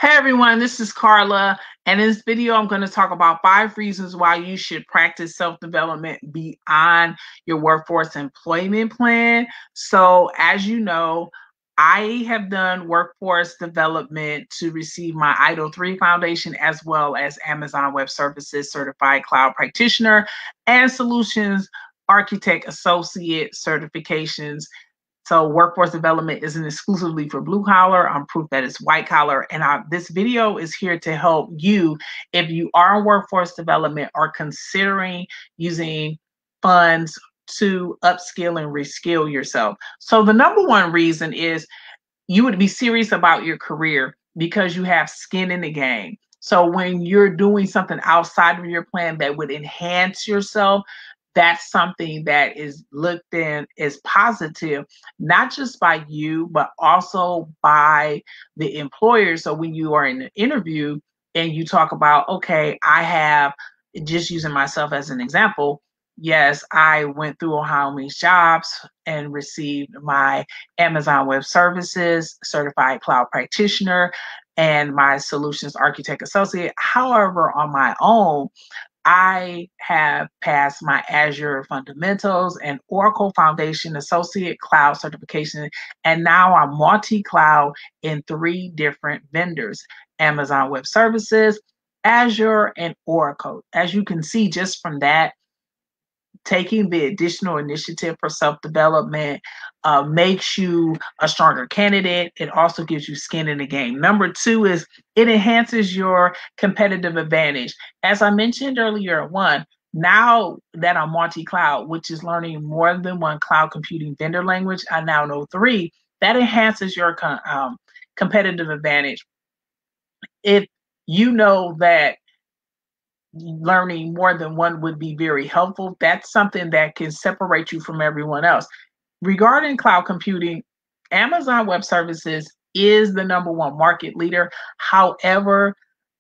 Hey everyone, this is Carla, and in this video, I'm going to talk about 5 reasons why you should practice self-development beyond your workforce employment plan. So, as you know, I have done workforce development to receive my IDO 3 foundation as well as Amazon Web Services Certified Cloud Practitioner and Solutions Architect Associate certifications. So workforce development isn't exclusively for blue collar. I'm proof that it's white collar. And this video is here to help you if you are in workforce development or considering using funds to upskill and reskill yourself. So the number one reason is you would be serious about your career because you have skin in the game. So when you're doing something outside of your plan that would enhance yourself, that's something that is looked in as positive, not just by you, but also by the employer. So when you are in an interview and you talk about, okay, I have, just using myself as an example, yes, I went through Ohio Means Jobs and received my Amazon Web Services Certified Cloud Practitioner and my Solutions Architect Associate. However, on my own, I have passed my Azure Fundamentals and Oracle Foundation Associate Cloud certification, and now I'm multi-cloud in 3 different vendors: Amazon Web Services, Azure, and Oracle. As you can see just from that, taking the additional initiative for self-development makes you a stronger candidate. It also gives you skin in the game. Number 2 is it enhances your competitive advantage. As I mentioned earlier, now that I'm multi-cloud, which is learning more than one cloud computing vendor language, I now know 3. That enhances your competitive advantage. If you know that learning more than one would be very helpful, that's something that can separate you from everyone else. Regarding cloud computing, Amazon Web Services is the number 1 market leader. However,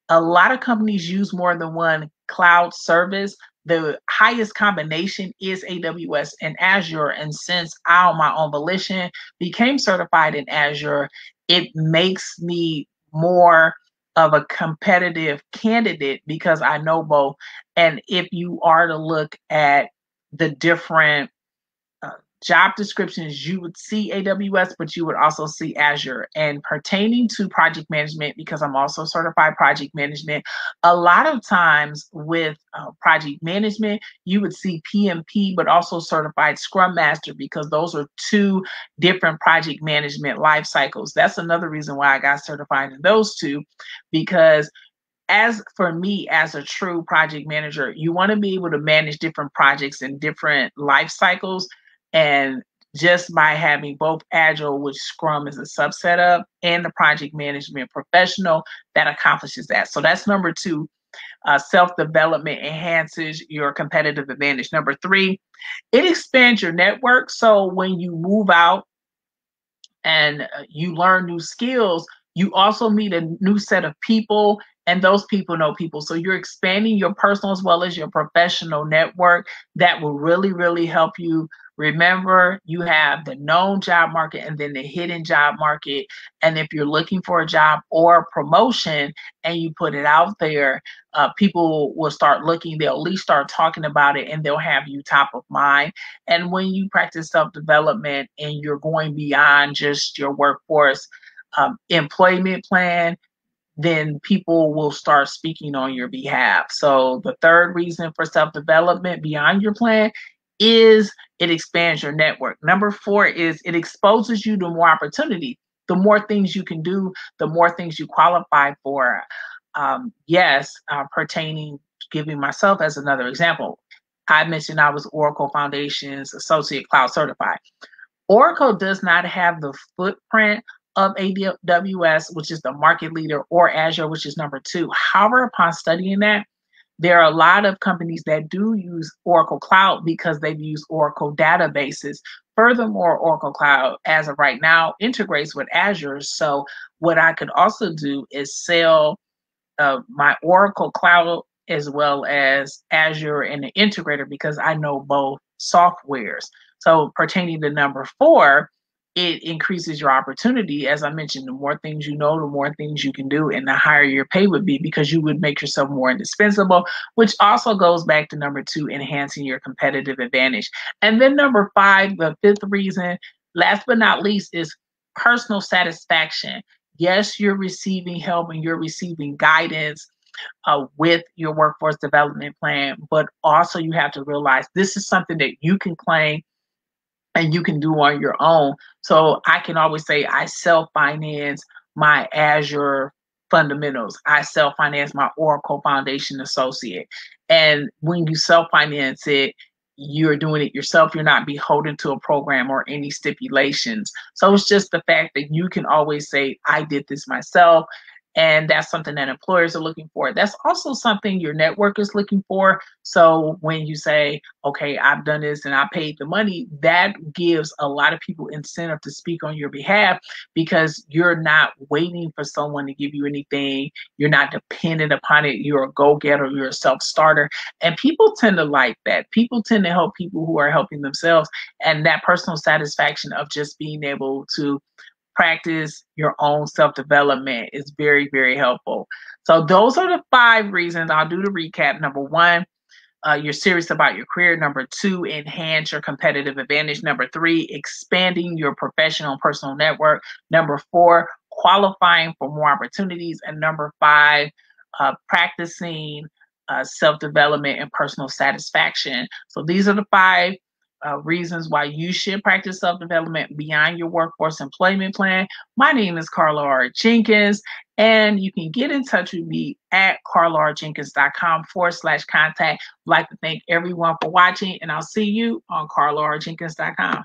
a lot of companies use more than one cloud service. The highest combination is AWS and Azure. And since I, on my own volition, became certified in Azure, it makes me more of a competitive candidate because I know both. And if you are to look at the different job descriptions, you would see AWS, but you would also see Azure. And pertaining to project management, because I'm also certified project management, a lot of times with project management, you would see PMP, but also certified Scrum Master, because those are 2 different project management life cycles. That's another reason why I got certified in those 2, because as for me, as a true project manager, you want to be able to manage different projects and different life cycles. And just by having both Agile, which Scrum is a subset of, and the project management professional, that accomplishes that. So that's number 2. Self-development enhances your competitive advantage. Number 3, it expands your network. So when you move out and you learn new skills, you also meet a new set of people, and those people know people. So you're expanding your personal as well as your professional network. That will really, really help you. Remember, you have the known job market and then the hidden job market. And if you're looking for a job or a promotion and you put it out there, people will start looking. They'll at least start talking about it, and they'll have you top of mind. And when you practice self-development and you're going beyond just your workforce employment plan, then people will start speaking on your behalf. So the 3rd reason for self-development beyond your plan is it expands your network. Number 4 is it exposes you to more opportunity. The more things you can do, the more things you qualify for. Pertaining, giving myself as another example, I mentioned I was Oracle Foundation's Associate Cloud Certified. Oracle does not have the footprint of AWS, which is the market leader, or Azure, which is number 2. However, upon studying that, there are a lot of companies that do use Oracle Cloud because they've used Oracle databases. Furthermore, Oracle Cloud, as of right now, integrates with Azure. So what I could also do is sell my Oracle Cloud as well as Azure and the integrator, because I know both softwares. So pertaining to number 4, it increases your opportunity. As I mentioned, the more things you know, the more things you can do, and the higher your pay would be, because you would make yourself more indispensable, which also goes back to number 2, enhancing your competitive advantage. And then number 5, the 5th reason, last but not least, is personal satisfaction. Yes, you're receiving help and you're receiving guidance with your workforce development plan, but also you have to realize this is something that you can claim and you can do on your own. So I can always say I self-finance my Azure fundamentals. I self-finance my Oracle Foundation Associate. And when you self-finance it, you're doing it yourself. You're not beholden to a program or any stipulations. So it's just the fact that you can always say, I did this myself. And that's something that employers are looking for. That's also something your network is looking for. So when you say, okay, I've done this and I paid the money, that gives a lot of people incentive to speak on your behalf, because you're not waiting for someone to give you anything. You're not dependent upon it. You're a go-getter. You're a self-starter. And people tend to like that. People tend to help people who are helping themselves. And that personal satisfaction of just being able to practice your own self-development is very, very helpful. So those are the 5 reasons. I'll do the recap. Number 1, you're serious about your career. Number 2, enhance your competitive advantage. Number 3, expanding your professional and personal network. Number 4, qualifying for more opportunities. And number 5, practicing self-development and personal satisfaction. So these are the 5 reasons why you should practice self-development beyond your workforce employment plan. My name is Carla R. Jenkins, and you can get in touch with me at carlarjenkins.com/contact. I'd like to thank everyone for watching, and I'll see you on carlarjenkins.com.